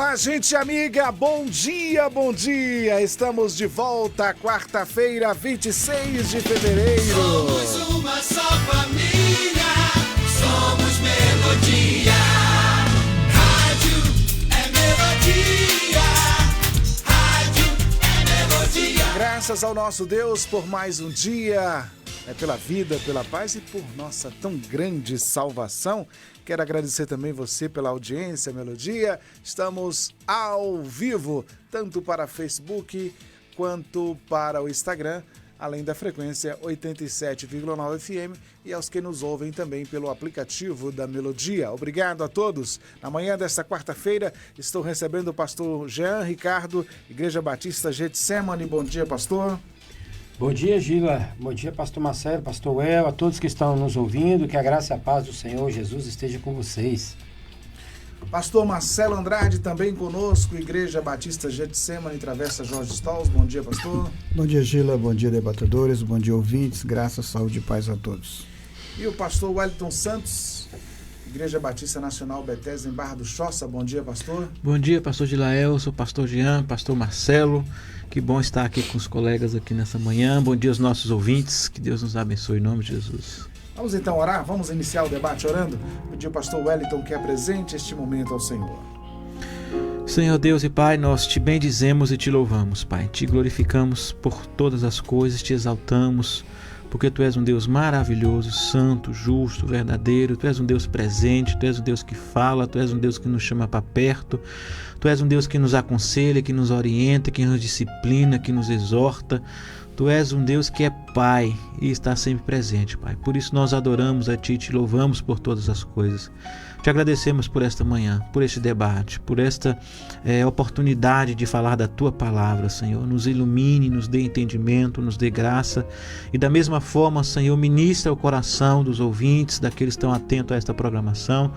Olá, gente amiga, bom dia, bom dia. Estamos de volta, quarta-feira, 26 de fevereiro. Somos uma só família, somos Melodia. Rádio é Melodia, rádio é Melodia. Graças ao nosso Deus por mais um dia, pela vida, pela paz e por nossa tão grande salvação. Quero agradecer também você pela audiência, Melodia. Estamos ao vivo, tanto para Facebook quanto para o Instagram, além da frequência 87,9 FM e aos que nos ouvem também pelo aplicativo da Melodia. Obrigado a todos. Na manhã desta quarta-feira, estou recebendo o pastor Jean Ricardo, Igreja Batista Getsemane. Bom dia, pastor. Bom dia, Gila. Bom dia, pastor Marcelo, pastor Well, a todos que estão nos ouvindo. Que a graça e a paz do Senhor Jesus esteja com vocês. Pastor Marcelo Andrade também conosco, Igreja Batista Getsemane, Travessa Jorge Stolz. Bom dia, pastor. Bom dia, Gila. Bom dia, debatedores. Bom dia, ouvintes. Graça, saúde e paz a todos. E o pastor Wellington Santos, Igreja Batista Nacional Bethesda em Barra do Choça. Bom dia, pastor. Bom dia, pastor Gilael, sou pastor Jean, pastor Marcelo. Que bom estar aqui com os colegas aqui nessa manhã. Bom dia aos nossos ouvintes. Que Deus nos abençoe em nome de Jesus. Vamos então orar? Vamos iniciar o debate orando? Pedir ao pastor Wellington que apresente este momento ao Senhor. Senhor Deus e Pai, nós te bendizemos e te louvamos, Pai. Te glorificamos por todas as coisas, te exaltamos, porque Tu és um Deus maravilhoso, santo, justo, verdadeiro. Tu és um Deus presente, Tu és um Deus que fala, Tu és um Deus que nos chama para perto. Tu és um Deus que nos aconselha, que nos orienta, que nos disciplina, que nos exorta. Tu és um Deus que é Pai e está sempre presente, Pai. Por isso nós adoramos a Ti e te louvamos por todas as coisas. Te agradecemos por esta manhã, por este debate, por esta oportunidade de falar da Tua palavra, Senhor. Nos ilumine, nos dê entendimento, nos dê graça. E da mesma forma, Senhor, ministra o coração dos ouvintes, daqueles que estão atentos a esta programação,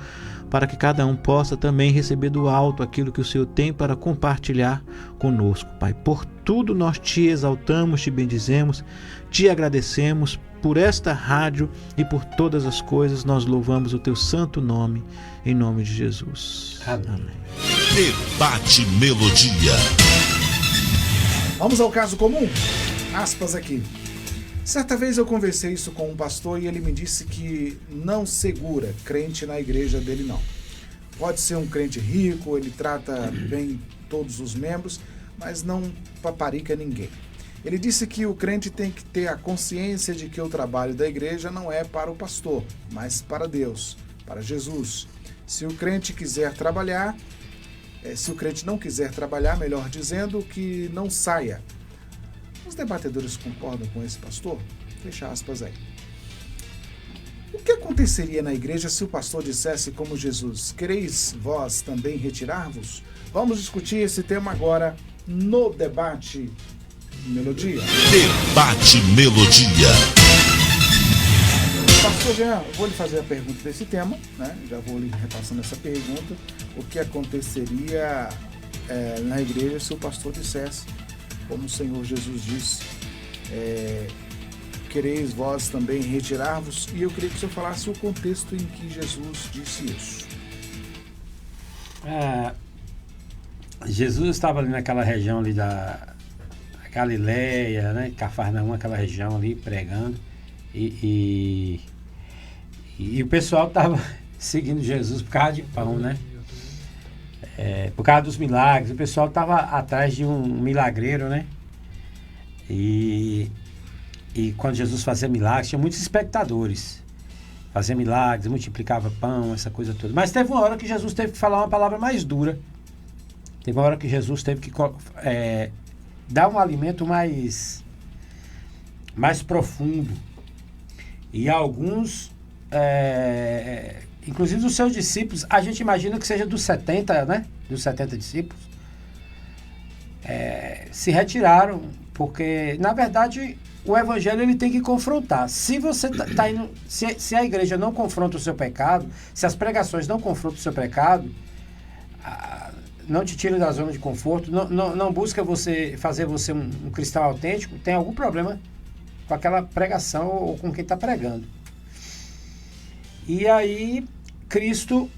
para que cada um possa também receber do alto aquilo que o Senhor tem para compartilhar conosco, Pai. Por tudo nós te exaltamos, te bendizemos, te agradecemos por esta rádio e por todas as coisas. Nós louvamos o teu santo nome, em nome de Jesus. Amém. Debate Melodia. Vamos ao caso comum? Aspas aqui. Certa vez eu conversei isso com um pastor e ele me disse que não segura crente na igreja dele não. Pode ser um crente rico, ele trata bem todos os membros, mas não paparica ninguém. Ele disse que o crente tem que ter a consciência de que o trabalho da igreja não é para o pastor, mas para Deus, para Jesus. Se o crente quiser trabalhar, se o crente não quiser trabalhar, melhor dizendo, que não saia. Os debatedores concordam com esse pastor? Fecha aspas aí. O que aconteceria na igreja se o pastor dissesse como Jesus: quereis vós também retirar-vos? Vamos discutir esse tema agora no Debate Melodia. Debate Melodia. Pastor Jean, eu vou lhe fazer a pergunta desse tema, né? Já vou lhe repassando essa pergunta. O que aconteceria na igreja se o pastor dissesse como o Senhor Jesus disse, quereis vós também retirar-vos? E eu queria que o senhor falasse o contexto em que Jesus disse isso. Jesus estava ali naquela região ali da Galileia, né? Cafarnaum, aquela região ali, pregando. E o pessoal estava seguindo Jesus por causa de pão, né? Por causa dos milagres. O pessoal estava atrás de um milagreiro, né? E quando Jesus fazia milagres, tinha muitos espectadores. Fazia milagres, multiplicava pão, essa coisa toda. Mas teve uma hora que Jesus teve que falar uma palavra mais dura. Teve uma hora que Jesus teve que dar um alimento mais profundo. E alguns, inclusive os seus discípulos, a gente imagina que seja dos 70, né? Dos 70 discípulos, se retiraram, porque, na verdade, o evangelho ele tem que confrontar. Se você tá indo, se a igreja não confronta o seu pecado, se as pregações não confrontam o seu pecado, não te tira da zona de conforto, não busca fazer você um cristão autêntico, tem algum problema com aquela pregação ou com quem está pregando. E aí Cristo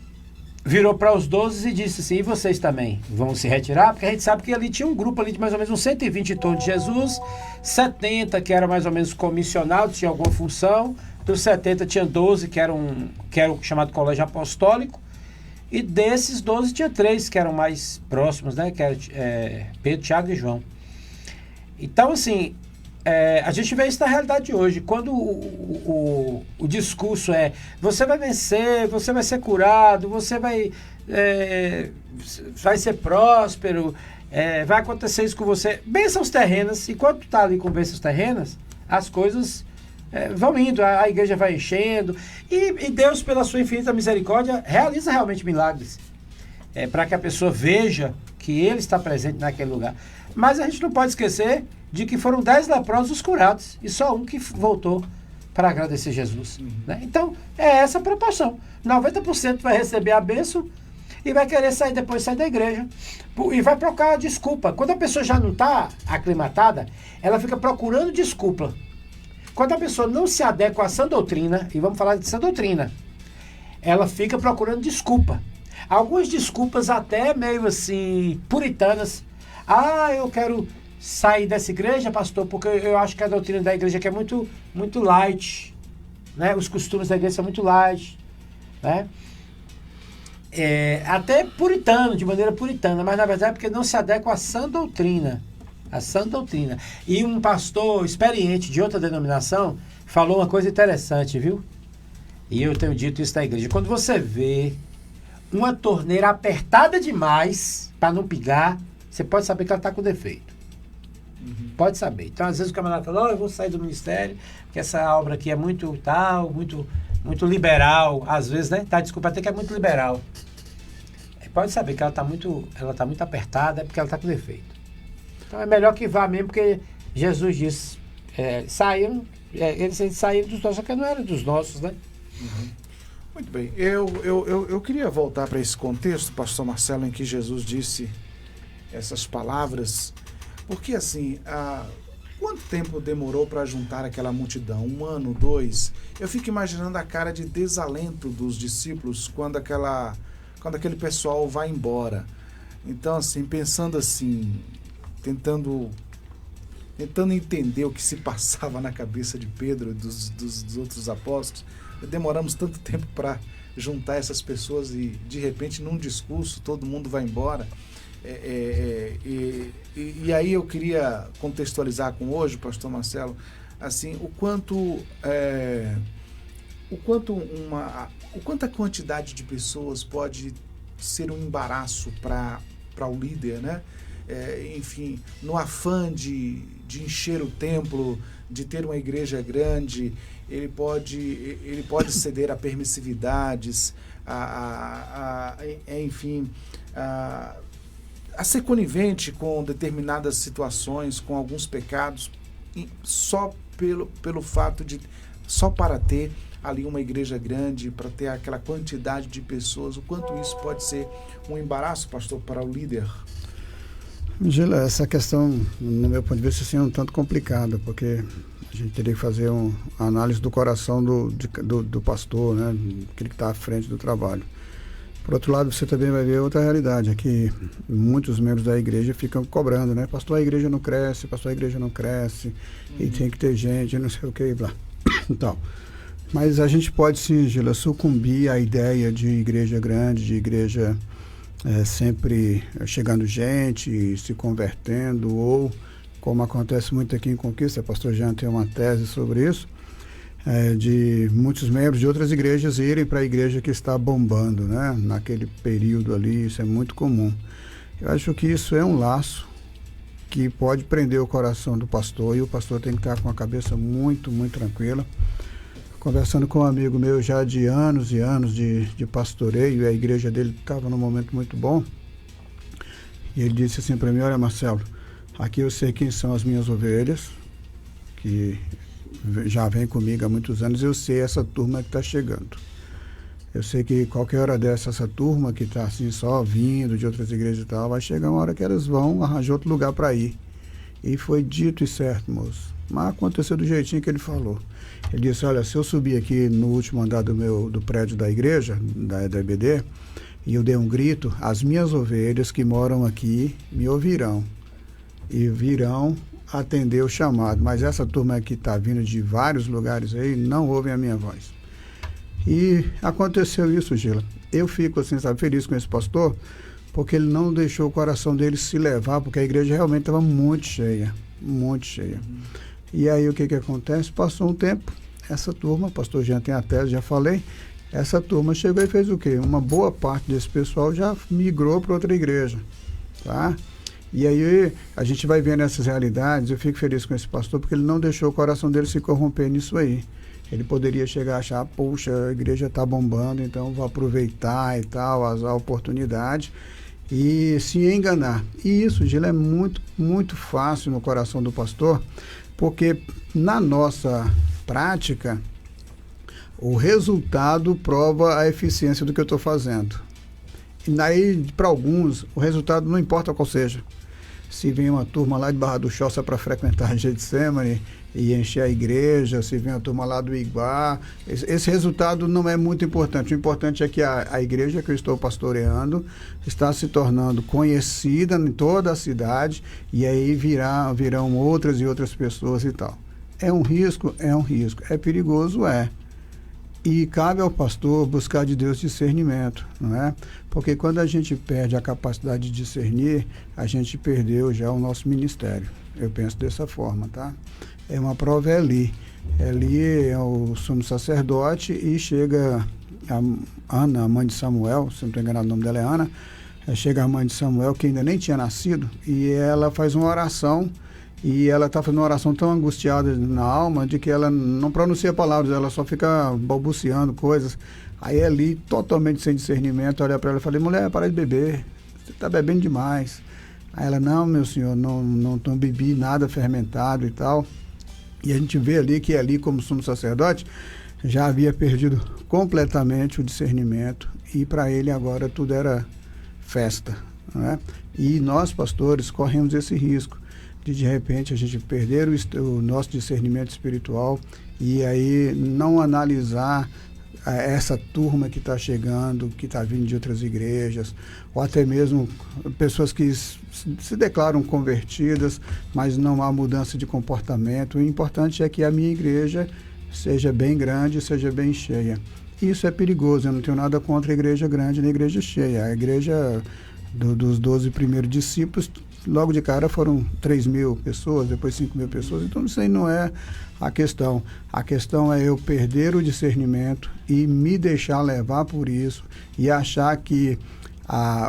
virou para os 12 e disse assim: e vocês também vão se retirar? Porque a gente sabe que ali tinha um grupo ali de mais ou menos uns 120 em torno de Jesus, 70 que eram mais ou menos comissionados, tinham alguma função, dos 70 tinha 12 que era o chamado colégio apostólico, e desses 12 tinha 3 que eram mais próximos, né? Que eram Pedro, Tiago e João. Então, assim, a gente vê isso na realidade de hoje. Quando o discurso você vai vencer, você vai ser curado, você vai ser próspero, vai acontecer isso com você. Bênçãos terrenas, e quando tu tá ali com bênçãos terrenas, as coisas vão indo, a igreja vai enchendo, e Deus, pela sua infinita misericórdia, realiza realmente milagres, para que a pessoa veja que Ele está presente naquele lugar. Mas a gente não pode esquecer de que foram 10 leprosos curados, e só um que voltou para agradecer Jesus. Né? Então, é essa a proporção. 90% vai receber a bênção e vai querer sair da igreja. E vai procurar desculpa. Quando a pessoa já não está aclimatada, ela fica procurando desculpa. Quando a pessoa não se adequa à sã doutrina, e vamos falar de sã doutrina, ela fica procurando desculpa. Algumas desculpas até meio assim, puritanas. Eu quero sair dessa igreja, pastor, porque eu acho que a doutrina da igreja aqui é muito, muito light, né? Os costumes da igreja são muito light, né? Até puritano, de maneira puritana, mas na verdade é porque não se adequa à sã doutrina. A sã doutrina. E um pastor experiente de outra denominação falou uma coisa interessante, viu? E eu tenho dito isso na igreja. Quando você vê uma torneira apertada demais para não pigar, você pode saber que ela está com defeito. Pode saber. Então, às vezes o camarada fala: eu vou sair do ministério, porque essa obra aqui é muito tal, muito liberal. Às vezes, né? Desculpa, até que é muito liberal. Pode saber que ela está muito apertada, é porque ela está com defeito. Então é melhor que vá mesmo, porque Jesus disse, eles saíram dos nossos, só que não eram dos nossos, né? Muito bem. Eu queria voltar para esse contexto, pastor Marcelo, em que Jesus disse essas palavras, porque assim, quanto tempo demorou para juntar aquela multidão? 1 ano, 2? Eu fico imaginando a cara de desalento dos discípulos quando aquele pessoal vai embora. Então, assim, pensando assim, tentando entender o que se passava na cabeça de Pedro e dos outros apóstolos, demoramos tanto tempo para juntar essas pessoas e, de repente, num discurso, todo mundo vai embora. E aí eu queria contextualizar com hoje, pastor Marcelo, assim, o quanto a quantidade de pessoas pode ser um embaraço para o líder, né? Enfim, no afã de encher o templo, de ter uma igreja grande, ele pode ceder a permissividades, enfim, a ser conivente com determinadas situações, com alguns pecados, só pelo fato de, só para ter ali uma igreja grande, para ter aquela quantidade de pessoas. O quanto isso pode ser um embaraço, pastor, para o líder? Gila, essa questão, no meu ponto de vista, assim, é um tanto complicada, porque a gente teria que fazer uma análise do coração do pastor, né, aquele que está à frente do trabalho. Por outro lado, você também vai ver outra realidade, é que muitos membros da igreja ficam cobrando, né? Pastor, a igreja não cresce, e tem que ter gente, não sei o que, blá. Então, mas a gente pode, sim, Gila, sucumbir à ideia de igreja grande, de igreja sempre chegando gente, se convertendo, ou, como acontece muito aqui em Conquista, o pastor Jean tem uma tese sobre isso, de muitos membros de outras igrejas irem para a igreja que está bombando, né? Naquele período ali, isso é muito comum. Eu acho que isso é um laço que pode prender o coração do pastor, e o pastor tem que estar com a cabeça muito, muito tranquila. Conversando com um amigo meu já de anos e anos de pastoreio, e a igreja dele estava num momento muito bom, e ele disse assim para mim: olha, Marcelo, aqui eu sei quem são as minhas ovelhas, que já vem comigo há muitos anos, eu sei essa turma que está chegando. Eu sei que qualquer hora dessa, essa turma que está assim só vindo de outras igrejas e tal, vai chegar uma hora que elas vão arranjar outro lugar para ir. E foi dito e certo, moço. Mas aconteceu do jeitinho que ele falou. Ele disse: olha, se eu subir aqui no último andar do prédio da igreja, da EBD, e eu dei um grito, as minhas ovelhas que moram aqui me ouvirão e virão atender o chamado. Mas essa turma que está vindo de vários lugares aí não ouvem a minha voz. E aconteceu isso, Gila. Eu fico assim, sabe, feliz com esse pastor, porque ele não deixou o coração dele se levar, porque a igreja realmente estava muito cheia, muito cheia. E aí o que acontece? Passou um tempo, essa turma, o pastor Jean tem a tese, já falei, essa turma chegou e fez o quê? Uma boa parte desse pessoal já migrou para outra igreja, tá? E aí a gente vai vendo essas realidades, eu fico feliz com esse pastor, porque ele não deixou o coração dele se corromper nisso aí. Ele poderia chegar a achar, puxa, a igreja está bombando, então vou aproveitar e tal, a oportunidade, e se enganar. E isso, Gila, é muito, muito fácil no coração do pastor, porque na nossa prática, o resultado prova a eficiência do que eu estou fazendo. E daí, para alguns, o resultado não importa qual seja. Se vem uma turma lá de Barra do Choça para frequentar a Getsemane e encher a igreja, se vem uma turma lá do Iguá, esse resultado não é muito importante. O importante é que a igreja que eu estou pastoreando está se tornando conhecida em toda a cidade, e aí virão outras e outras pessoas e tal. É um risco? É um risco. É perigoso? É. E cabe ao pastor buscar de Deus discernimento, não é? Porque quando a gente perde a capacidade de discernir, a gente perdeu já o nosso ministério. Eu penso dessa forma, tá? É uma prova ali. Ali é o sumo sacerdote e chega a Ana, a mãe de Samuel, se não estou enganado o nome dela é Ana, chega a mãe de Samuel, que ainda nem tinha nascido, e ela faz uma oração. E ela está fazendo uma oração tão angustiada na alma de que ela não pronuncia palavras, ela só fica balbuciando coisas. Aí ali, totalmente sem discernimento, olha para ela e falei, mulher, para de beber, você está bebendo demais. Aí ela, não, meu senhor, não bebi nada fermentado e tal. E a gente vê ali que ali, como sumo sacerdote, já havia perdido completamente o discernimento, e para ele agora tudo era festa, não é? E nós, pastores, corremos esse risco de repente a gente perder o nosso discernimento espiritual e aí não analisar essa turma que está chegando, que está vindo de outras igrejas, ou até mesmo pessoas que se declaram convertidas, mas não há mudança de comportamento. O importante é que a minha igreja seja bem grande, seja bem cheia. Isso é perigoso, eu não tenho nada contra a igreja grande nem a igreja cheia. A igreja dos 12 primeiros discípulos, logo de cara foram 3.000 pessoas, depois 5.000 pessoas, então isso aí não é a questão. A questão é eu perder o discernimento e me deixar levar por isso e achar que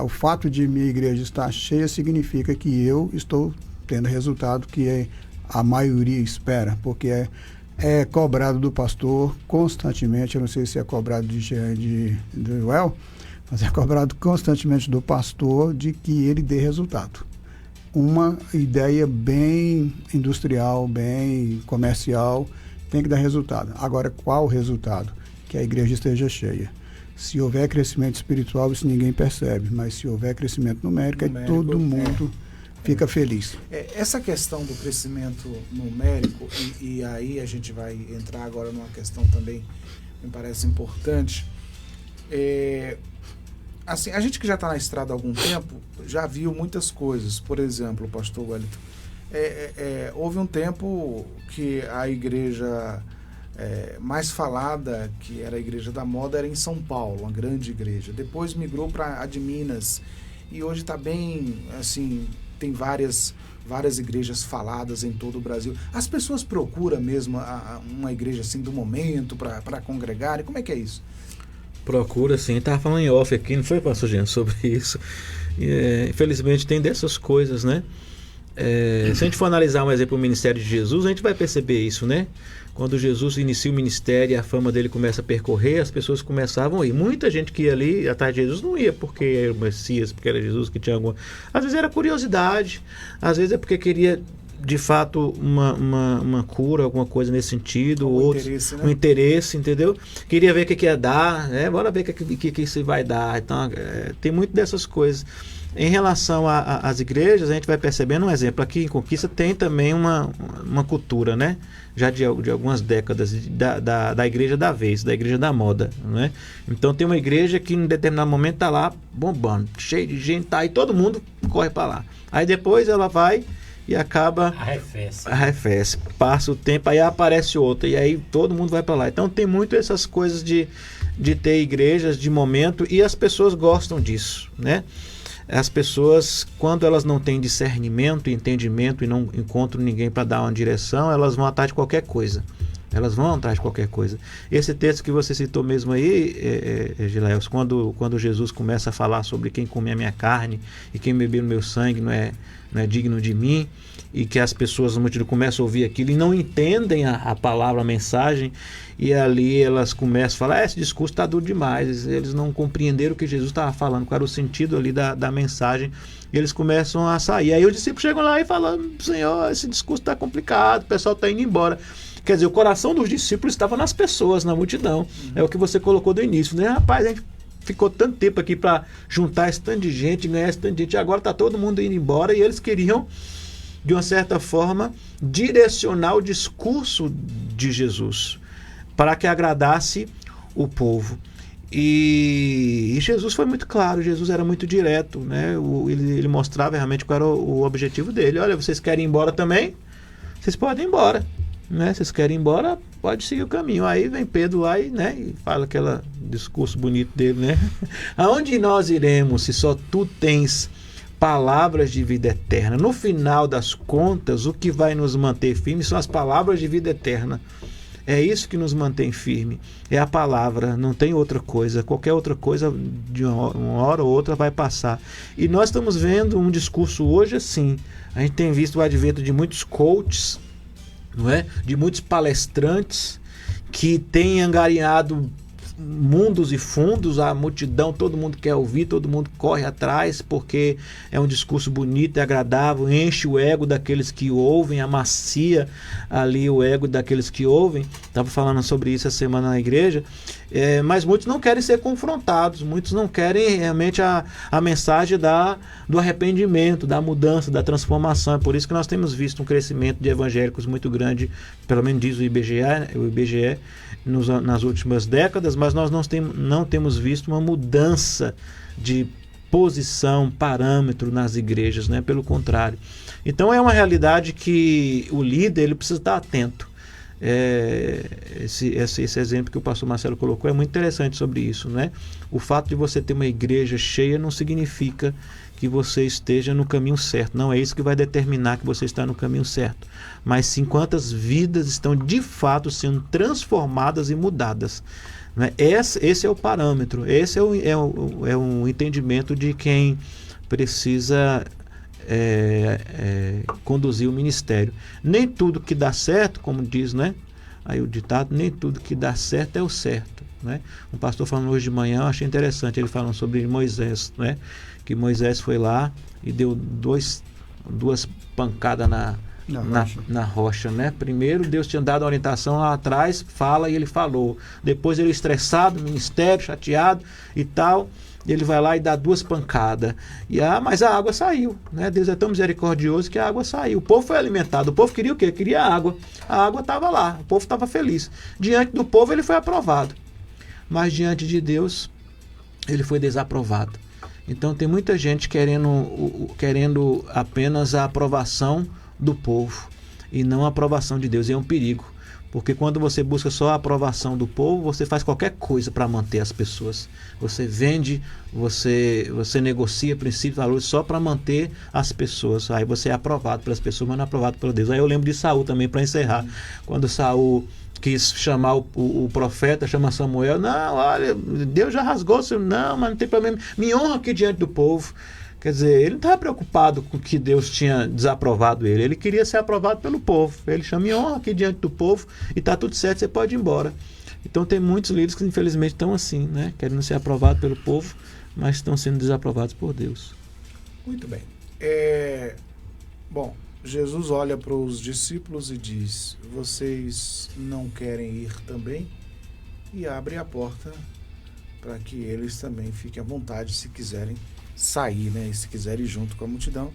o fato de minha igreja estar cheia significa que eu estou tendo resultado que a maioria espera, porque é cobrado do pastor constantemente, eu não sei se é cobrado de Joel, mas é cobrado constantemente do pastor de que ele dê resultado. Uma ideia bem industrial, bem comercial, tem que dar resultado. Agora, qual o resultado? Que a igreja esteja cheia. Se houver crescimento espiritual, isso ninguém percebe, mas se houver crescimento numérico, todo mundo fica feliz. Essa questão do crescimento numérico, e aí a gente vai entrar agora numa questão também, me parece importante, assim, a gente que já está na estrada há algum tempo, já viu muitas coisas. Por exemplo, pastor Wellington, houve um tempo que a igreja mais falada, que era a igreja da moda, era em São Paulo, uma grande igreja. Depois migrou para a de Minas, e hoje está bem, assim, tem várias igrejas faladas em todo o Brasil. As pessoas procuram mesmo uma igreja assim do momento para congregar? Como é que é isso? Procura, sim. Estava falando em off aqui, não foi, pastor Jean, sobre isso. Infelizmente tem dessas coisas, né? Se a gente for analisar um exemplo, o ministério de Jesus, a gente vai perceber isso, né? Quando Jesus inicia o ministério e a fama dele começa a percorrer, as pessoas começavam a ir. Muita gente que ia ali atrás de Jesus não ia porque era o Messias, porque era Jesus que tinha alguma... Às vezes era curiosidade, às vezes é porque queria de fato uma cura, alguma coisa nesse sentido, Interesse, né? Um interesse, entendeu? Queria ver o que ia dar, né? Bora ver o que isso vai dar. Então, tem muito dessas coisas. Em relação às igrejas, a gente vai percebendo um exemplo. Aqui em Conquista tem também uma cultura, né? Já de algumas décadas, da igreja da vez, da igreja da moda, né? Então tem uma igreja que em determinado momento está lá bombando, cheio de gente, tá aí, todo mundo corre para lá. Aí depois ela vai e acaba... Arrefece. Passa o tempo, aí aparece outra, e aí todo mundo vai para lá. Então tem muito essas coisas de ter igrejas de momento, e as pessoas gostam disso, né? As pessoas, quando elas não têm discernimento, entendimento e não encontram ninguém para dar uma direção, elas vão atrás de qualquer coisa. Esse texto que você citou mesmo aí, Gilael, quando Jesus começa a falar sobre quem come a minha carne e quem beber o meu sangue não é digno de mim, e que as pessoas começam a ouvir aquilo e não entendem a palavra, a mensagem, e ali elas começam a falar, esse discurso está duro demais, eles não compreenderam o que Jesus estava falando, qual era o sentido ali da mensagem, e eles começam a sair. Aí os discípulos chegam lá e falam, Senhor, esse discurso está complicado, o pessoal está indo embora. Quer dizer, o coração dos discípulos estava nas pessoas, na multidão. É o que você colocou do início, né? Rapaz, a gente ficou tanto tempo aqui para juntar esse tanto de gente, ganhar esse tanto de gente, e agora está todo mundo indo embora, e eles queriam, de uma certa forma, direcionar o discurso de Jesus para que agradasse o povo. E Jesus foi muito claro, Jesus era muito direto, né? Ele mostrava realmente qual era o objetivo dele. Olha, vocês querem ir embora também? Vocês podem ir embora, né? Vocês querem ir embora? Pode seguir o caminho. Aí vem Pedro lá e fala aquele discurso bonito dele, né? Aonde nós iremos se só tu tens palavras de vida eterna? No final das contas, o que vai nos manter firmes são as palavras de vida eterna. É isso que nos mantém firme, é a palavra, não tem outra coisa. Qualquer outra coisa, de uma hora ou outra, vai passar. E nós estamos vendo um discurso hoje assim. A gente tem visto o advento de muitos coaches, não é? De muitos palestrantes que têm angariado mundos e fundos, a multidão, todo mundo quer ouvir, todo mundo corre atrás, porque é um discurso bonito e agradável, enche o ego daqueles que ouvem, amacia ali o ego daqueles que ouvem. Estava falando sobre isso essa semana na igreja, mas muitos não querem ser confrontados, muitos não querem realmente a mensagem do arrependimento, da mudança, da transformação. É por isso que nós temos visto um crescimento de evangélicos muito grande, pelo menos diz o IBGE nas últimas décadas, mas nós não temos visto uma mudança de posição, parâmetro nas igrejas, né? Pelo contrário. Então é uma realidade que o líder ele precisa estar atento. Esse exemplo que o pastor Marcelo colocou é muito interessante sobre isso, né? O fato de você ter uma igreja cheia não significa que você esteja no caminho certo. Não é isso que vai determinar que você está no caminho certo, mas sim quantas vidas estão de fato sendo transformadas e mudadas, né? Esse é o parâmetro, esse é o entendimento de quem precisa conduzir o ministério. Nem tudo que dá certo, como diz, né? Aí o ditado, nem tudo que dá certo é o certo, né? Um pastor falando hoje de manhã, eu achei interessante, ele falando sobre Moisés, né? Que Moisés foi lá e deu duas pancadas na rocha, né? Primeiro Deus tinha dado a orientação lá atrás, fala, e ele falou. Depois ele estressado, ministério, chateado e tal, ele vai lá e dá 2 pancadas. Mas a água saiu, né? Deus é tão misericordioso que a água saiu. O povo foi alimentado. O povo queria o quê? Queria água. A água estava lá. O povo estava feliz. Diante do povo ele foi aprovado. Mas diante de Deus ele foi desaprovado. Então tem muita gente querendo apenas a aprovação do povo e não a aprovação de Deus. E é um perigo, porque quando você busca só a aprovação do povo, você faz qualquer coisa para manter as pessoas. Você vende, você negocia princípios, valores só para manter as pessoas. Aí você é aprovado pelas pessoas, mas não é aprovado por Deus. Aí eu lembro de Saul também, para encerrar. Quando Saul quis chamar o profeta, chama Samuel, não, olha, Deus já rasgou, não, mas não tem problema, me honra aqui diante do povo. Quer dizer, ele não estava preocupado com que Deus tinha desaprovado ele queria ser aprovado pelo povo. Ele chama, me honra aqui diante do povo e está tudo certo, você pode ir embora. Então tem muitos líderes que infelizmente estão assim, né? Querendo ser aprovados pelo povo, mas estão sendo desaprovados por Deus. Muito bem. Bom, Jesus olha para os discípulos e diz, vocês não querem ir também? E abre a porta para que eles também fiquem à vontade, se quiserem sair, né? E se quiser ir junto com a multidão.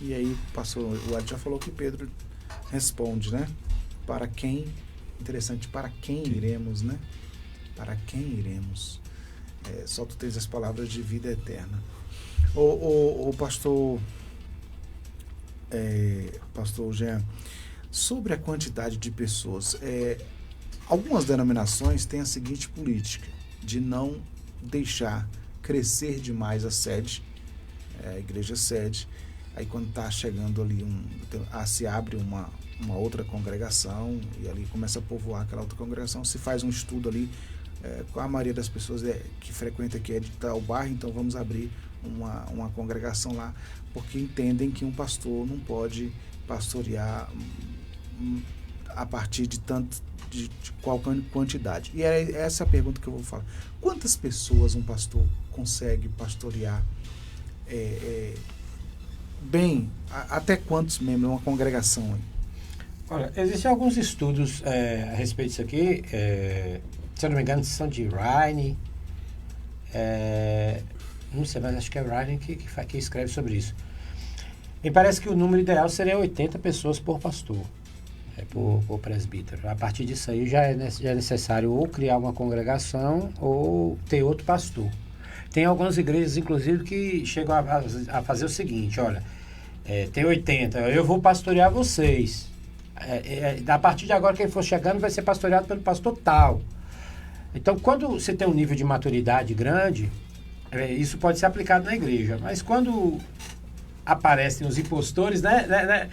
E aí o Ed já falou que Pedro responde, né? Para quem, interessante, para quem iremos, né? Para quem iremos? Só tu tens as palavras de vida eterna. O pastor Jean, sobre a quantidade de pessoas, algumas denominações têm a seguinte política, de não deixar crescer demais a sede, a igreja sede. Aí quando está chegando ali, se abre uma outra congregação e ali começa a povoar aquela outra congregação, se faz um estudo ali, com a maioria das pessoas que frequenta aqui é de tal bairro, então vamos abrir uma congregação lá, porque entendem que um pastor não pode pastorear a partir de qual quantidade. E é essa a pergunta que eu vou falar. Quantas pessoas um pastor consegue pastorear bem? Até quantos membros uma congregação aí? Olha, existem alguns estudos a respeito disso aqui, se eu não me engano, são de Ryan, não sei, mas acho que é Ryan que escreve sobre isso. Me parece que o número ideal seria 80 pessoas por pastor, por presbítero. A partir disso aí já é necessário ou criar uma congregação ou ter outro pastor. Tem algumas igrejas, inclusive, que chegam a fazer o seguinte, olha, tem 80, eu vou pastorear vocês. A partir de agora, quem for chegando vai ser pastoreado pelo pastor tal. Então, quando você tem um nível de maturidade grande, isso pode ser aplicado na igreja. Mas quando aparecem os impostores, né?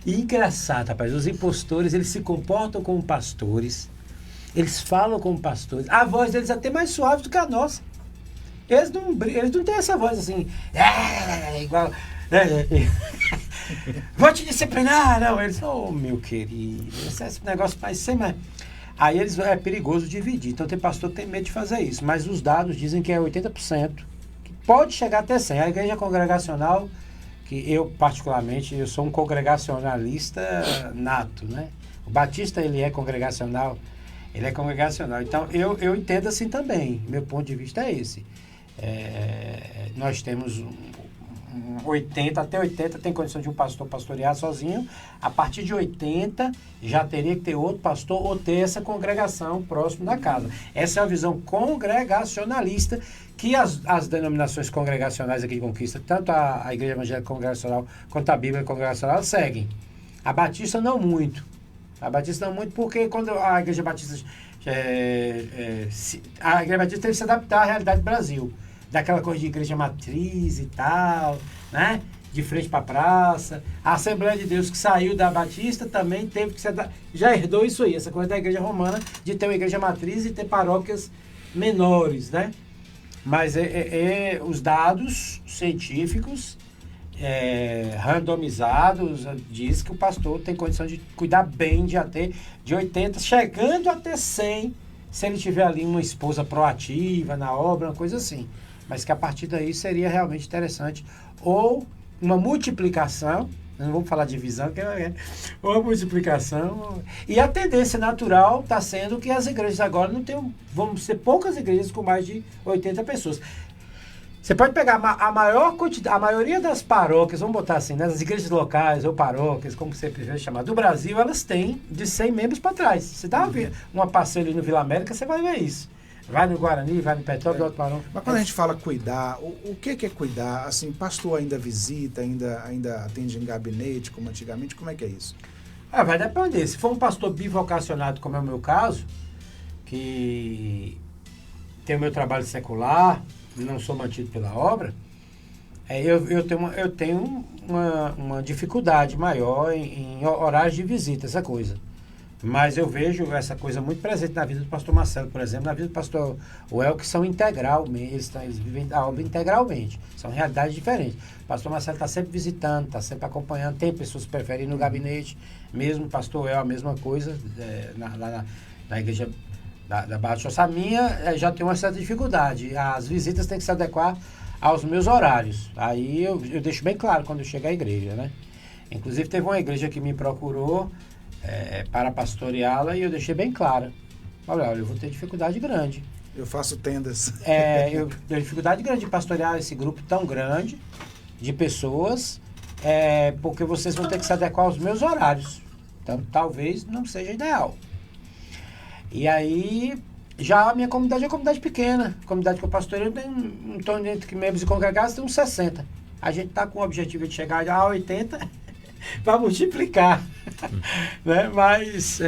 E engraçado, rapaz, os impostores, eles se comportam como pastores, eles falam como pastores, a voz deles é até mais suave do que a nossa. Eles não têm essa voz assim, igual... vou te disciplinar, não. Eles, meu querido, esse negócio vai ser mais... Aí é perigoso dividir. Então tem pastor que tem medo de fazer isso. Mas os dados dizem que é 80%, que pode chegar até 100%. A igreja congregacional, que eu particularmente, eu sou um congregacionalista nato, né? O batista, ele é congregacional. Então eu entendo assim também. Meu ponto de vista é esse. Nós temos 80, até 80 tem condição de um pastor pastorear sozinho. A partir de 80 já teria que ter outro pastor ou ter essa congregação próximo da casa. Essa é a visão congregacionalista que as denominações congregacionais aqui de Conquista, tanto a Igreja Evangélica Congregacional quanto a Bíblia Congregacional, seguem. A Batista não muito. Porque quando a Igreja Batista a Igreja Batista teve que se adaptar à realidade do Brasil. Daquela coisa de igreja matriz e tal, né? De frente para a praça. A Assembleia de Deus que saiu da Batista também teve que se adaptar. Já herdou isso aí, essa coisa da igreja romana, de ter uma igreja matriz e ter paróquias menores, né? Mas os dados científicos randomizados diz que o pastor tem condição de cuidar bem de até de 80, chegando até 100, se ele tiver ali uma esposa proativa na obra, uma coisa assim. Mas que a partir daí seria realmente interessante. Ou uma multiplicação, não vamos falar de divisão, que ou uma multiplicação. E a tendência natural está sendo que as igrejas agora não tem, vamos ser poucas igrejas com mais de 80 pessoas. Você pode pegar a maior quantidade, a maioria das paróquias, vamos botar assim, né, as igrejas locais ou paróquias, como você prefere chamar, do Brasil, elas têm de 100 membros para trás. Você dá uma passeio ali no Vila América, você vai ver isso. Vai no Guarani, vai no Petrópolis, Alto Parão. Mas quando a gente fala cuidar, o que é cuidar? Assim, pastor ainda visita, ainda atende em gabinete, como antigamente? Como é que é isso? Vai depender. Se for um pastor bivocacionado, como é o meu caso, que tem o meu trabalho secular, não sou mantido pela obra, eu tenho uma dificuldade maior em horários de visita, essa coisa. Mas eu vejo essa coisa muito presente na vida do pastor Marcelo, por exemplo, na vida do pastor Well, que são integralmente, eles vivem a obra integralmente, são realidades diferentes. O pastor Marcelo está sempre visitando, está sempre acompanhando, tem pessoas que preferem ir no gabinete, mesmo o pastor Well, a mesma coisa, na igreja da Barra do Choçá. A minha já tem uma certa dificuldade, as visitas têm que se adequar aos meus horários, aí eu deixo bem claro quando eu chego à igreja, né? Inclusive teve uma igreja que me procurou para pastoreá-la e eu deixei bem claro. Olha, eu vou ter dificuldade grande. Eu faço tendas. Eu tenho dificuldade grande de pastorear esse grupo tão grande de pessoas, porque vocês vão ter que se adequar aos meus horários. Então, talvez não seja ideal. E aí, já a minha comunidade é uma comunidade pequena. A comunidade que eu pastoreio tem em torno de membros e congregados, tem uns 60. A gente está com o objetivo de chegar a 80 para multiplicar. Né? Mas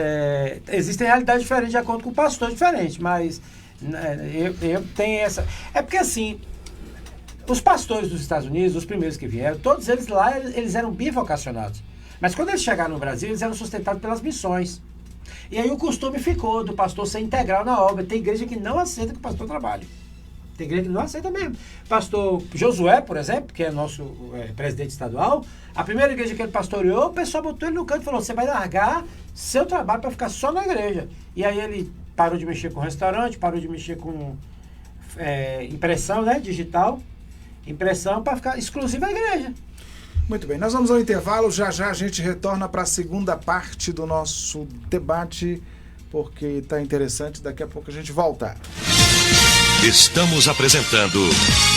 existem realidades diferentes de acordo com o pastor diferente, mas eu tenho essa... É porque assim, os pastores dos Estados Unidos, os primeiros que vieram, todos eles lá, eles eram bivocacionados. Mas quando eles chegaram no Brasil, eles eram sustentados pelas missões. E aí o costume ficou do pastor ser integral na obra. Tem igreja que não aceita que o pastor trabalhe. Tem igreja que não aceita mesmo. Pastor Josué, por exemplo, que é nosso presidente estadual, a primeira igreja que ele pastoreou, o pessoal botou ele no canto e falou: você vai largar seu trabalho para ficar só na igreja. E aí ele parou de mexer com restaurante, parou de mexer com impressão, né, digital, impressão, para ficar exclusivo à igreja. Muito bem, nós vamos ao intervalo, já a gente retorna para a segunda parte do nosso debate, porque está interessante, daqui a pouco a gente volta. Estamos apresentando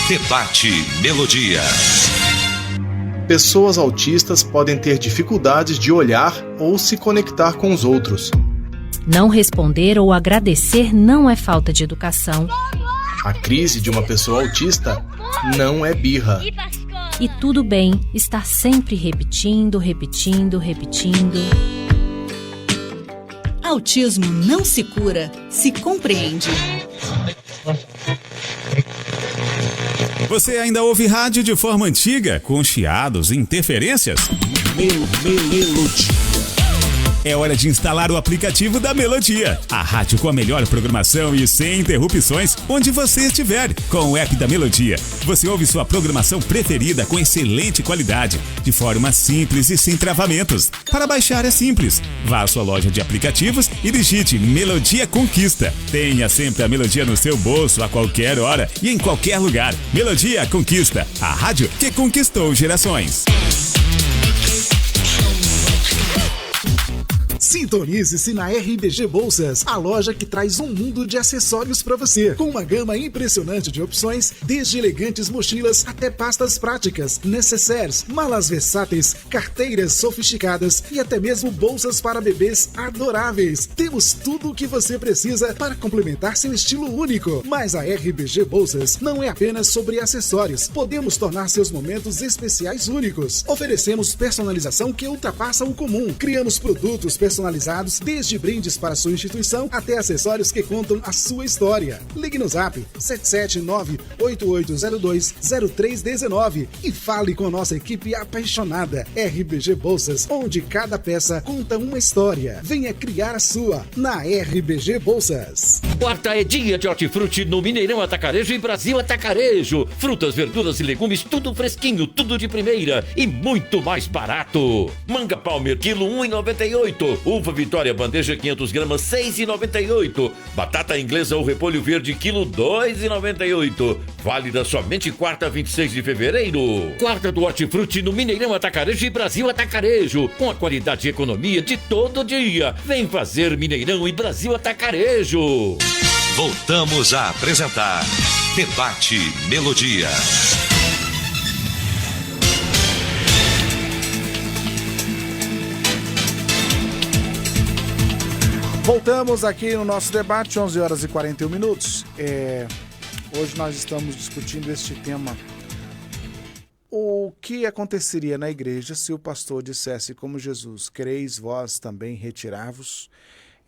Debate Melodia. Pessoas autistas podem ter dificuldades de olhar ou se conectar com os outros. Não responder ou agradecer não é falta de educação. A crise de uma pessoa autista não é birra. E tudo bem estar sempre repetindo. Autismo não se cura, se compreende. Você ainda ouve rádio de forma antiga, com chiados e interferências? Melodia. É hora de instalar o aplicativo da Melodia, a rádio com a melhor programação e sem interrupções, onde você estiver. Com o app da Melodia, você ouve sua programação preferida com excelente qualidade, de forma simples e sem travamentos. Para baixar é simples. Vá à sua loja de aplicativos e digite Melodia Conquista. Tenha sempre a Melodia no seu bolso a qualquer hora e em qualquer lugar. Melodia Conquista, a rádio que conquistou gerações. Sintonize-se na RBG Bolsas, a loja que traz um mundo de acessórios para você, com uma gama impressionante de opções, desde elegantes mochilas até pastas práticas, necessaires, malas versáteis, carteiras sofisticadas e até mesmo bolsas para bebês adoráveis. Temos tudo o que você precisa para complementar seu estilo único. Mas a RBG Bolsas não é apenas sobre acessórios. Podemos tornar seus momentos especiais únicos. Oferecemos personalização que ultrapassa o comum. Criamos produtos personalizados, desde brindes para sua instituição até acessórios que contam a sua história. Ligue no Zap 779-8802-0319 e fale com a nossa equipe apaixonada. RBG Bolsas, onde cada peça conta uma história. Venha criar a sua na RBG Bolsas. Quarta é dia de hortifruti no Mineirão Atacarejo e Brasil Atacarejo. Frutas, verduras e legumes, tudo fresquinho, tudo de primeira e muito mais barato. Manga Palmer, quilo R$1,98. Uva Vitória, bandeja 500 gramas, R$6,98. Batata inglesa ou repolho verde, quilo R$2,98. Válida somente quarta, 26 de fevereiro. Quarta do hortifruti no Mineirão Atacarejo e Brasil Atacarejo. Com a qualidade e economia de todo dia. Vem fazer Mineirão e Brasil Atacarejo. Voltamos a apresentar Debate Melodia. Voltamos aqui no nosso debate, 11 horas e 41 minutos. Hoje nós estamos discutindo este tema. O que aconteceria na igreja se o pastor dissesse como Jesus: quereis vós também retirar-vos?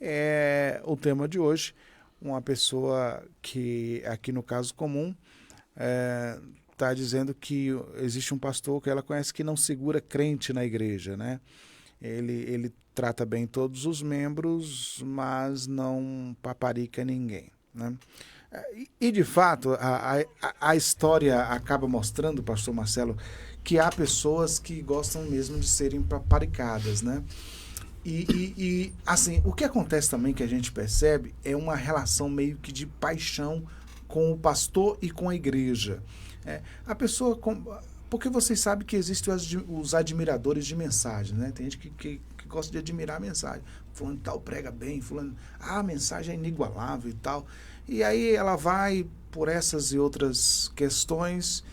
É o tema de hoje. Uma pessoa que, aqui no caso comum, está dizendo que existe um pastor que ela conhece que não segura crente na igreja, né? Ele trata bem todos os membros, mas não paparica ninguém, né? E de fato, a história acaba mostrando, pastor Marcelo, que há pessoas que gostam mesmo de serem paparicadas, né? E assim, o que acontece também, que a gente percebe, é uma relação meio que de paixão com o pastor e com a igreja. A pessoa... Porque vocês sabem que existem os admiradores de mensagem, né? Tem gente que gosta de admirar a mensagem. Fulano tal prega bem, fulano... a mensagem é inigualável e tal. E aí ela vai por essas e outras questões,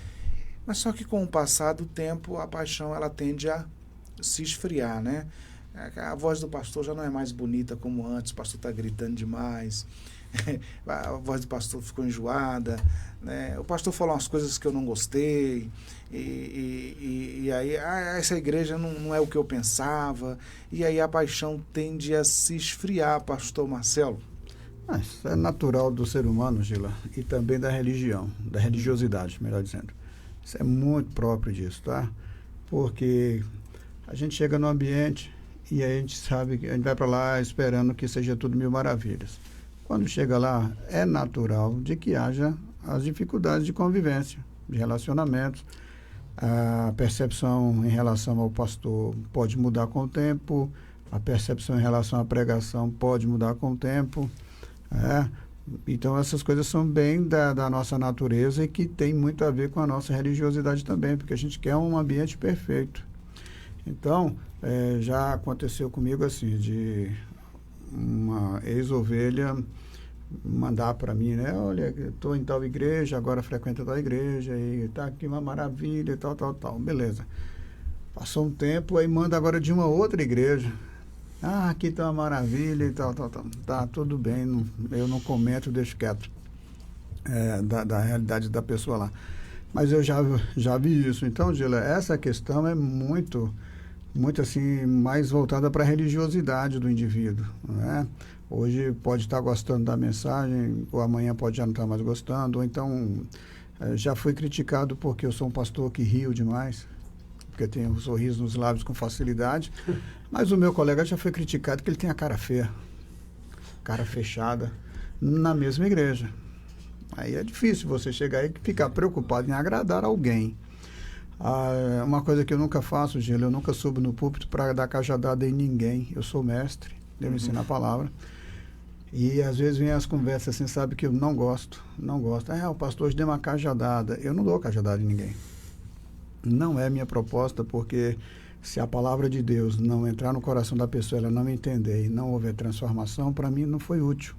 mas só que com o passar do tempo a paixão ela tende a se esfriar, né? A voz do pastor já não é mais bonita como antes, o pastor está gritando demais, a voz do pastor ficou enjoada, né? O pastor falou umas coisas que eu não gostei, e aí essa igreja não é o que eu pensava, e aí a paixão tende a se esfriar, pastor Marcelo. Isso é natural do ser humano, Gila, e também da religião, da religiosidade, melhor dizendo. Isso é muito próprio disso, tá? Porque a gente chega no ambiente e aí a gente sabe que a gente vai para lá esperando que seja tudo mil maravilhas. Quando chega lá, é natural de que haja as dificuldades de convivência, de relacionamentos. A percepção em relação ao pastor pode mudar com o tempo, a percepção em relação à pregação pode mudar com o tempo. Então essas coisas são bem da nossa natureza e que tem muito a ver com a nossa religiosidade também, porque a gente quer um ambiente perfeito. Então, já aconteceu comigo assim, de uma ex-ovelha mandar para mim, né? Olha, estou em tal igreja, agora frequento tal igreja, e está aqui uma maravilha, e tal. Beleza. Passou um tempo, aí manda agora de uma outra igreja. Aqui está uma maravilha e tal. Tá, tudo bem, eu não comento, deixo quieto da realidade da pessoa lá. Mas eu já vi isso. Então, Gila, essa questão é muito assim, mais voltada para a religiosidade do indivíduo, né? Hoje pode estar gostando da mensagem, ou amanhã pode já não estar mais gostando, ou então já fui criticado porque eu sou um pastor que rio demais, porque tenho um sorriso nos lábios com facilidade, mas o meu colega já foi criticado que ele tem a cara feia, cara fechada, na mesma igreja. Aí é difícil você chegar aí e ficar preocupado em agradar alguém. Uma coisa que eu nunca faço, Gila, eu nunca subo no púlpito para dar cajadada em ninguém. Eu sou mestre, devo ensinar a palavra. E às vezes vem as conversas assim, sabe, que eu não gosto. O pastor hoje deu uma cajadada. Eu não dou cajadada em ninguém. Não é minha proposta, porque se a palavra de Deus não entrar no coração da pessoa, ela não entender e não houver transformação, para mim não foi útil.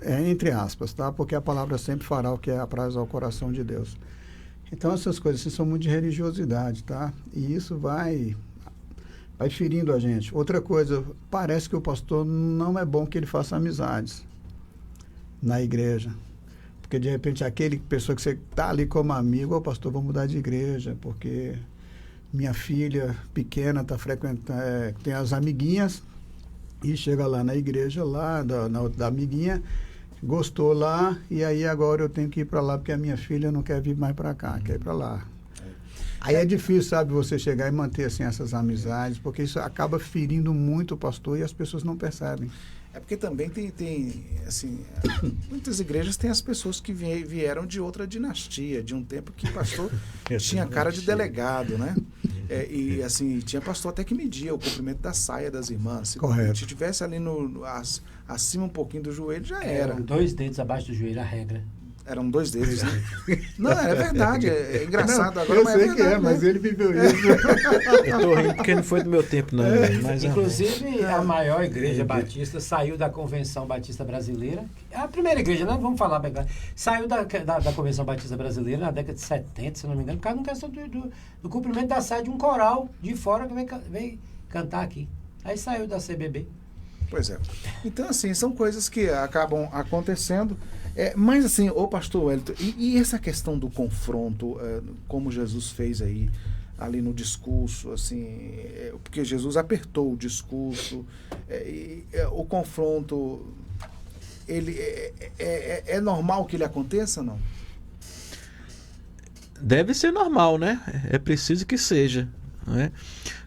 É entre aspas, tá? Porque a palavra sempre fará o que apraz ao coração de Deus. Então essas coisas assim, são muito de religiosidade, tá? E isso vai ferindo a gente. Outra coisa, parece que o pastor não é bom que ele faça amizades na igreja. Porque de repente aquele pessoa que você está ali como amigo, pastor, vou mudar de igreja, porque minha filha pequena está frequentando, tem as amiguinhas, e chega lá na igreja, lá da amiguinha, gostou lá, e aí agora eu tenho que ir para lá, porque a minha filha não quer vir mais para cá, quer ir para lá. Aí é difícil, sabe, você chegar e manter assim essas amizades, porque isso acaba ferindo muito o pastor e as pessoas não percebem. É porque também tem assim, muitas igrejas têm as pessoas que vieram de outra dinastia, de um tempo que o pastor tinha cara de delegado, né? E assim, tinha pastor até que media o comprimento da saia das irmãs. Se tivesse ali acima um pouquinho do joelho, já era. 2 dedos abaixo do joelho, a regra. Eram 2 dedos, né? Não, é verdade, é engraçado. Não, agora, eu sei que mas ele viveu isso. Eu tô rindo porque não foi do meu tempo, não. Mas inclusive, a maior igreja batista saiu da Convenção Batista Brasileira. A primeira igreja, né? Vamos falar bem. Saiu da Convenção Batista Brasileira na década de 70, se não me engano, por causa de uma questão do cumprimento da saia de um coral de fora que veio cantar aqui. Aí saiu da CBB. Pois é. Então, assim, são coisas que acabam acontecendo. Mas, assim, ô pastor Wellington, e essa questão do confronto, como Jesus fez ali no discurso, assim, porque Jesus apertou o discurso, o confronto, ele é normal que ele aconteça, não? Deve ser normal, né? É preciso que seja, não é?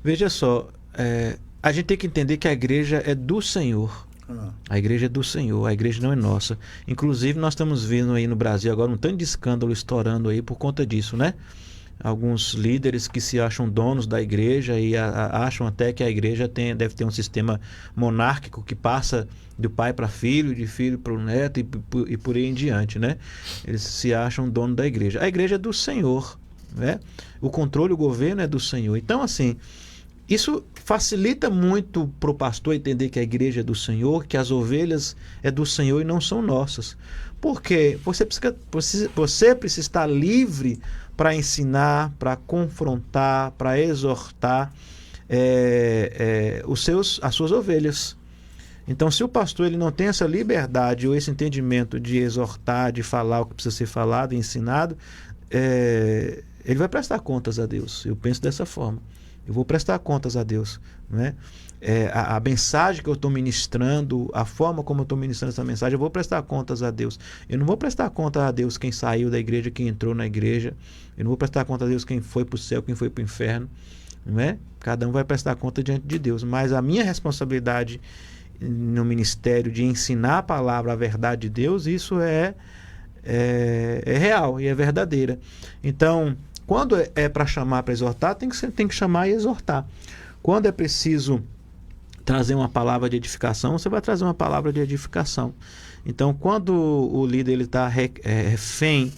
Veja só, a gente tem que entender que a igreja é do Senhor. A igreja é do Senhor, a igreja não é nossa. Inclusive, nós estamos vendo aí no Brasil agora um tanto de escândalo estourando aí por conta disso, né? Alguns líderes que se acham donos da igreja e acham até que a igreja deve ter um sistema monárquico que passa do pai para filho, de filho para o neto e por aí em diante, né? Eles se acham dono da igreja. A igreja é do Senhor, né? O controle, o governo é do Senhor. Então, assim, Isso facilita muito para o pastor entender que a igreja é do Senhor, que as ovelhas é do Senhor e não são nossas. Porque você precisa estar livre para ensinar, para confrontar, para exortar as suas ovelhas. Então, se o pastor ele não tem essa liberdade ou esse entendimento de exortar, de falar o que precisa ser falado, ensinado, ele vai prestar contas a Deus. Eu penso dessa forma. Eu vou prestar contas a Deus, né? A mensagem que eu estou ministrando, a forma como eu estou ministrando essa mensagem, eu vou prestar contas a Deus. Eu não vou prestar contas a Deus quem saiu da igreja, quem entrou na igreja. Eu não vou prestar contas a Deus quem foi para o céu, quem foi para o inferno, né? Cada um vai prestar conta diante de Deus. Mas a minha responsabilidade no ministério de ensinar a palavra, a verdade de Deus, isso é real e é verdadeira. Então, quando é para chamar, para exortar, tem que chamar e exortar. Quando é preciso trazer uma palavra de edificação, você vai trazer uma palavra de edificação. Então, quando o líder está refém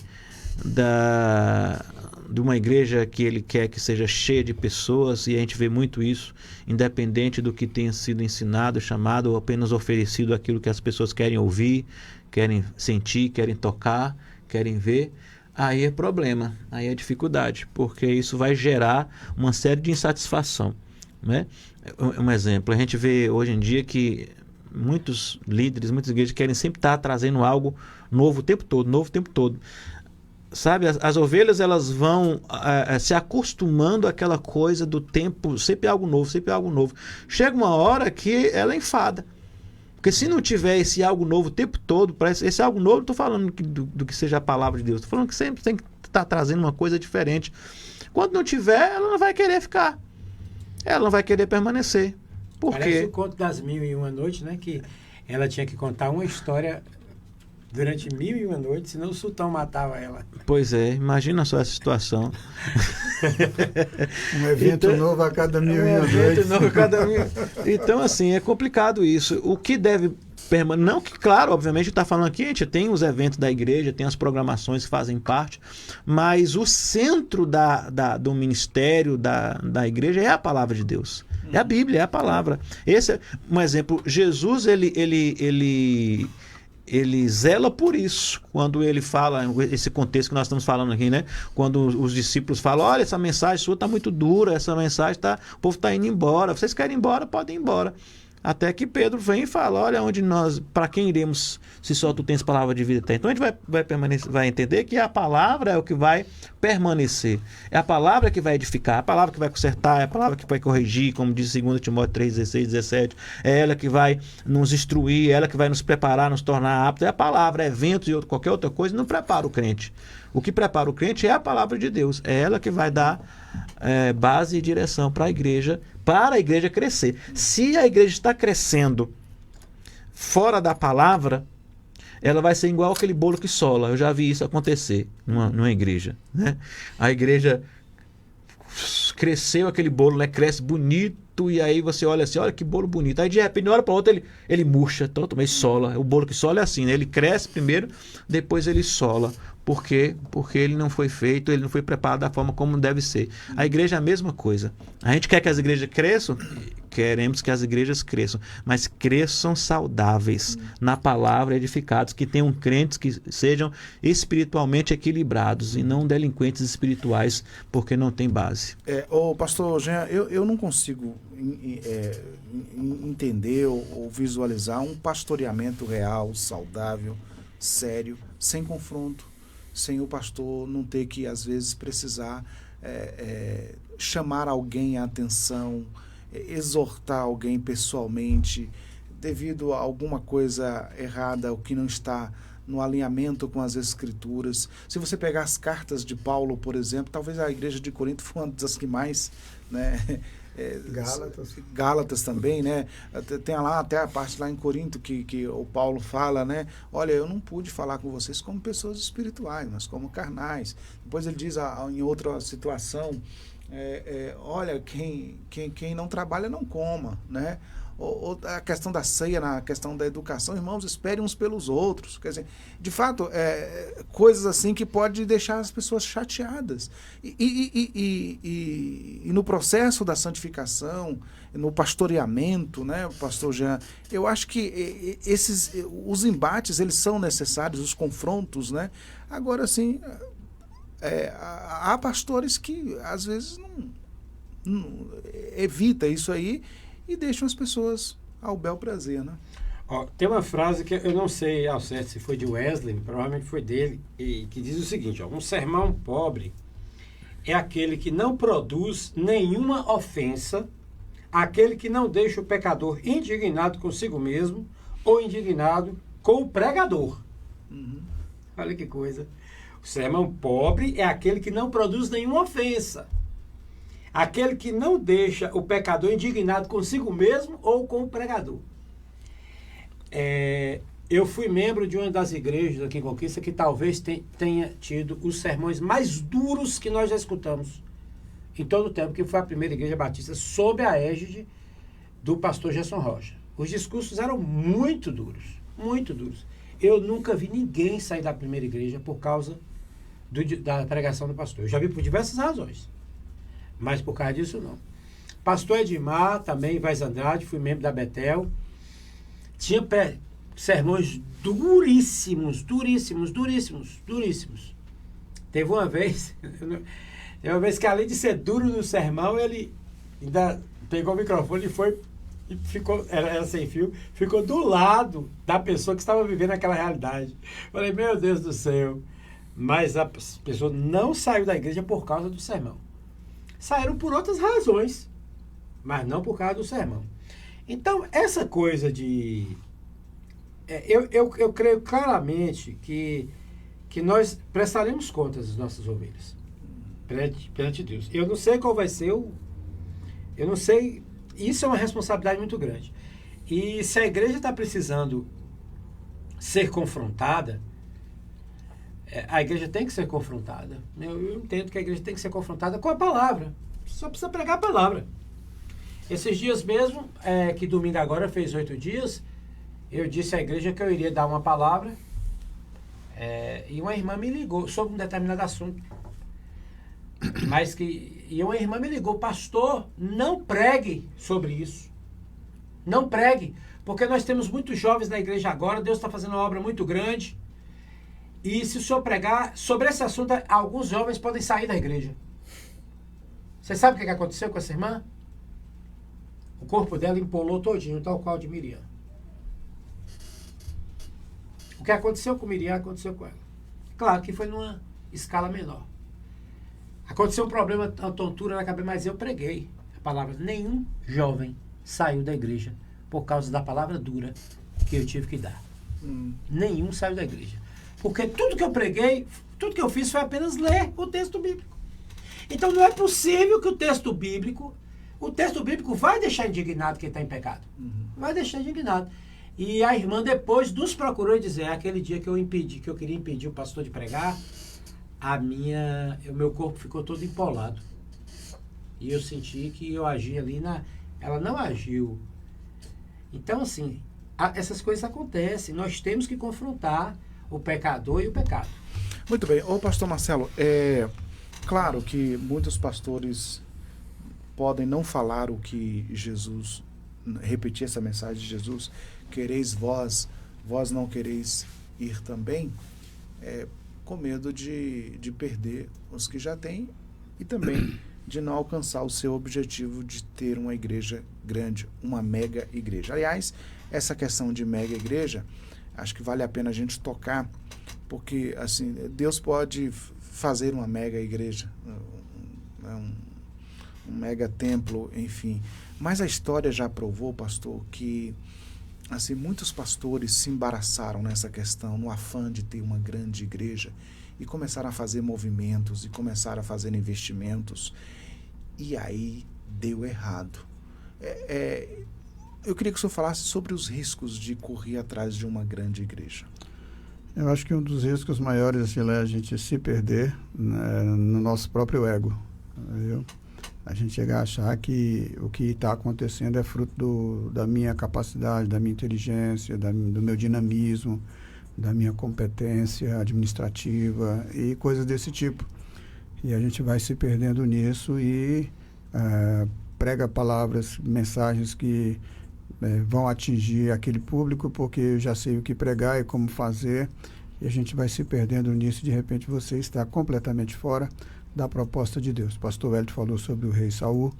de uma igreja que ele quer que seja cheia de pessoas, e a gente vê muito isso, independente do que tenha sido ensinado, chamado ou apenas oferecido aquilo que as pessoas querem ouvir, querem sentir, querem tocar, querem ver, aí é problema, aí é dificuldade, porque isso vai gerar uma série de insatisfação, né? Um exemplo, a gente vê hoje em dia que muitos líderes, muitas igrejas querem sempre estar trazendo algo novo o tempo todo, sabe? As ovelhas, elas vão se acostumando àquela coisa do tempo, sempre algo novo. Chega uma hora que ela enfada. Porque se não tiver esse algo novo o tempo todo, esse algo novo, não estou falando do que seja a palavra de Deus, estou falando que sempre tem que estar trazendo uma coisa diferente. Quando não tiver, ela não vai querer ficar. Ela não vai querer permanecer. Por quê? Parece o conto das 1001 Noites, né? Que ela tinha que contar uma história durante 1001 noites, senão o sultão matava ela. Pois é, imagina só essa situação. Um evento novo a cada 1001 noites. Então, assim, é complicado isso. O que deve permanecer... Não que, claro, obviamente, está falando aqui, a gente tem os eventos da igreja, tem as programações que fazem parte, mas o centro do ministério da igreja é a palavra de Deus. É a Bíblia, é a palavra. Esse é um exemplo. Jesus, ele zela por isso, quando ele fala, esse contexto que nós estamos falando aqui, né? Quando os discípulos falam, olha, essa mensagem sua está muito dura, essa mensagem o povo está indo embora, vocês querem ir embora, podem ir embora. Até que Pedro vem e fala, olha, para quem iremos, se só tu tens palavra de vida eterna. Então a gente vai entender que a palavra é o que vai permanecer. É a palavra que vai edificar, é a palavra que vai consertar, é a palavra que vai corrigir, como diz 2 Timóteo 3, 16, 17. É ela que vai nos instruir, é ela que vai nos preparar, nos tornar aptos. É a palavra, eventos e qualquer outra coisa não prepara o crente. O que prepara o crente é a palavra de Deus. É ela que vai dar base e direção para a igreja crescer. Se a igreja está crescendo fora da palavra, ela vai ser igual aquele bolo que sola. Eu já vi isso acontecer numa igreja, né? A igreja cresceu, aquele bolo, né? Cresce bonito, e aí você olha assim, olha que bolo bonito. Aí de repente, de uma hora para outra, ele murcha, totalmente sola. O bolo que sola é assim, né? Ele cresce primeiro, depois ele sola. Por quê? Porque ele não foi feito, ele não foi preparado da forma como deve ser. A igreja é a mesma coisa. A gente quer que as igrejas cresçam? Queremos que as igrejas cresçam, mas cresçam saudáveis, na palavra, edificados, que tenham crentes que sejam espiritualmente equilibrados e não delinquentes espirituais, porque não tem base. Pastor Jean, eu não consigo entender ou visualizar um pastoreamento real, saudável, sério, sem confronto, sem o pastor não ter que, às vezes, precisar chamar alguém à atenção, exortar alguém pessoalmente, devido a alguma coisa errada, o que não está no alinhamento com as Escrituras. Se você pegar as cartas de Paulo, por exemplo, talvez a igreja de Corinto foi uma das que mais... né, Gálatas também, né? Tem lá até a parte lá em Corinto que o Paulo fala, né? Olha, eu não pude falar com vocês como pessoas espirituais, mas como carnais. Depois ele diz em outra situação, olha, quem não trabalha não coma, né? ou a questão da ceia, na questão da educação, irmãos, esperem uns pelos outros. Quer dizer, de fato, coisas assim que pode deixar as pessoas chateadas. E no processo da santificação, no pastoreamento, né, pastor Jean, eu acho que os embates, eles são necessários, os confrontos, né? Agora, sim, há pastores que, às vezes, não evita isso aí e deixam as pessoas ao bel prazer, né? Ó, tem uma frase que eu não sei ao certo se foi de Wesley, provavelmente foi dele, e que diz o seguinte, ó, um sermão pobre é aquele que não produz nenhuma ofensa, aquele que não deixa o pecador indignado consigo mesmo ou indignado com o pregador. Olha que coisa. O sermão pobre é aquele que não produz nenhuma ofensa, aquele que não deixa o pecador indignado consigo mesmo ou com o pregador. Eu fui membro de uma das igrejas aqui em Conquista que talvez tenha tido os sermões mais duros que nós já escutamos em todo o tempo, que foi a primeira igreja batista sob a égide do pastor Gerson Rocha. Os discursos eram muito duros, muito duros. Eu nunca vi ninguém sair da primeira igreja por causa da pregação do pastor. Eu já vi por diversas razões, mas por causa disso não. Pastor Edmar, também Vaz Andrade, fui membro da Betel, tinha sermões duríssimos, duríssimos, duríssimos, duríssimos. Teve uma vez que além de ser duro no sermão, ele ainda pegou o microfone e foi, e ficou, era sem fio, ficou do lado da pessoa que estava vivendo aquela realidade. Falei, meu Deus do céu. Mas a pessoa não saiu da igreja por causa do sermão. Saíram por outras razões, mas não por causa do sermão. Então, essa coisa de... Eu creio claramente que nós prestaremos contas das nossas ovelhas perante Deus. Eu não sei qual vai ser eu não sei... Isso é uma responsabilidade muito grande. E se a igreja está precisando ser confrontada, a igreja tem que ser confrontada. Eu entendo que a igreja tem que ser confrontada com a palavra. Só precisa pregar a palavra. Esses dias mesmo, que domingo agora fez 8 dias, eu disse à igreja que eu iria dar uma palavra, e uma irmã me ligou sobre um determinado assunto. E uma irmã me ligou, pastor, não pregue sobre isso. Não pregue, porque nós temos muitos jovens na igreja agora, Deus está fazendo uma obra muito grande, e se o senhor pregar sobre esse assunto, alguns jovens podem sair da igreja. Você sabe o que aconteceu com essa irmã? O corpo dela empolou todinho, tal qual de Miriam. O que aconteceu com Miriam, aconteceu com ela. Claro que foi numa escala menor. Aconteceu um problema, uma tontura na cabeça, mas eu preguei a palavra. Nenhum jovem saiu da igreja por causa da palavra dura que eu tive que dar. Nenhum saiu da igreja. Porque tudo que eu preguei, tudo que eu fiz foi apenas ler o texto bíblico. Então não é possível que o texto bíblico vai deixar indignado quem está em pecado. Vai deixar indignado. E a irmã depois nos procurou dizer, aquele dia que eu queria impedir o pastor de pregar, o meu corpo ficou todo empolado. E eu senti que eu agi ali ela não agiu. Então, assim, essas coisas acontecem. Nós temos que confrontar o pecador e o pecado. Muito bem. Ô, pastor Marcelo, claro que muitos pastores podem não falar o que Jesus, repetir essa mensagem de Jesus, quereis vós não quereis ir também, com medo de perder os que já têm e também de não alcançar o seu objetivo de ter uma igreja grande, uma mega igreja. Aliás, essa questão de mega igreja, acho que vale a pena a gente tocar, porque assim, Deus pode fazer uma mega igreja, um mega templo, enfim. Mas a história já provou, pastor, que assim, muitos pastores se embaraçaram nessa questão, no afã de ter uma grande igreja, e começaram a fazer movimentos, e começaram a fazer investimentos, e aí deu errado. Eu queria que o senhor falasse sobre os riscos de correr atrás de uma grande igreja. Eu acho que um dos riscos maiores assim, é a gente se perder, né, no nosso próprio ego. a gente chega a achar que o que está acontecendo é fruto da minha capacidade, da minha inteligência, do meu dinamismo, da minha competência administrativa e coisas desse tipo. E a gente vai se perdendo nisso e prega palavras, mensagens que vão atingir aquele público, porque eu já sei o que pregar e como fazer, e a gente vai se perdendo nisso. De repente você está completamente fora da proposta de Deus. O pastor Wellington falou sobre o rei Saul,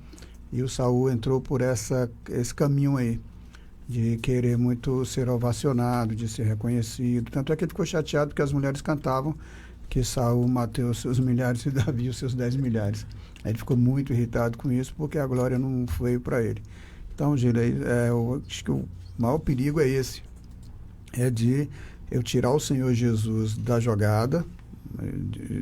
e o Saul entrou por esse caminho aí, de querer muito ser ovacionado, de ser reconhecido. Tanto é que ele ficou chateado porque as mulheres cantavam que Saul matou os seus milhares e Davi os seus 10 milhares. Aí ele ficou muito irritado com isso, porque a glória não foi para ele. Então, Gila, eu acho que o maior perigo é esse, é de eu tirar o Senhor Jesus da jogada,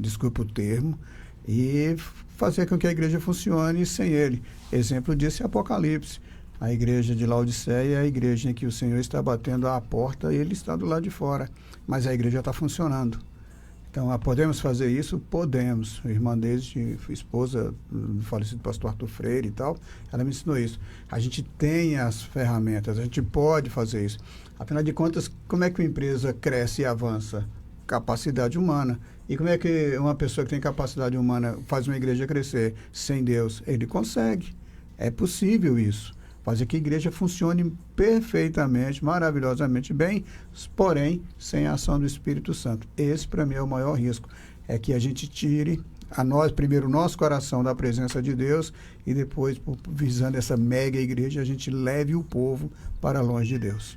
desculpa o termo, e fazer com que a igreja funcione sem ele. Exemplo disso é Apocalipse. A igreja de Laodiceia é a igreja em que o Senhor está batendo à porta e ele está do lado de fora, mas a igreja está funcionando. Então, podemos fazer isso? Podemos. A irmã Deise, esposa do falecido pastor Arthur Freire e tal, ela me ensinou isso. A gente tem as ferramentas, a gente pode fazer isso. Afinal de contas, como é que uma empresa cresce e avança? Capacidade humana. E como é que uma pessoa que tem capacidade humana faz uma igreja crescer sem Deus? Ele consegue. É possível isso. Fazer que a igreja funcione perfeitamente, maravilhosamente bem, porém, sem a ação do Espírito Santo. Esse, para mim, é o maior risco. É que a gente tire primeiro o nosso coração da presença de Deus e depois, visando essa mega igreja, a gente leve o povo para longe de Deus.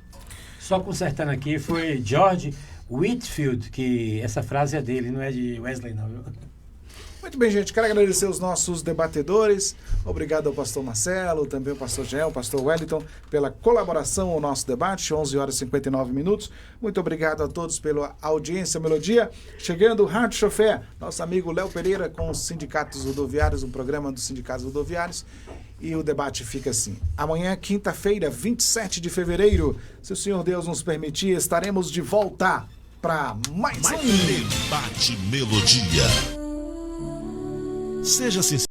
Só consertando aqui, foi George Whitefield, que essa frase é dele, não é de Wesley, não, viu? Muito bem, gente. Quero agradecer os nossos debatedores. Obrigado ao pastor Marcelo, também ao pastor Jean, ao pastor Wellington, pela colaboração ao nosso debate, 11 horas e 59 minutos. Muito obrigado a todos pela audiência, Melodia. Chegando o Rádio Chofé, nosso amigo Léo Pereira com os sindicatos rodoviários, um programa dos sindicatos rodoviários. E o debate fica assim. Amanhã, quinta-feira, 27 de fevereiro, se o Senhor Deus nos permitir, estaremos de volta para mais um Debate Melodia. Seja sincero.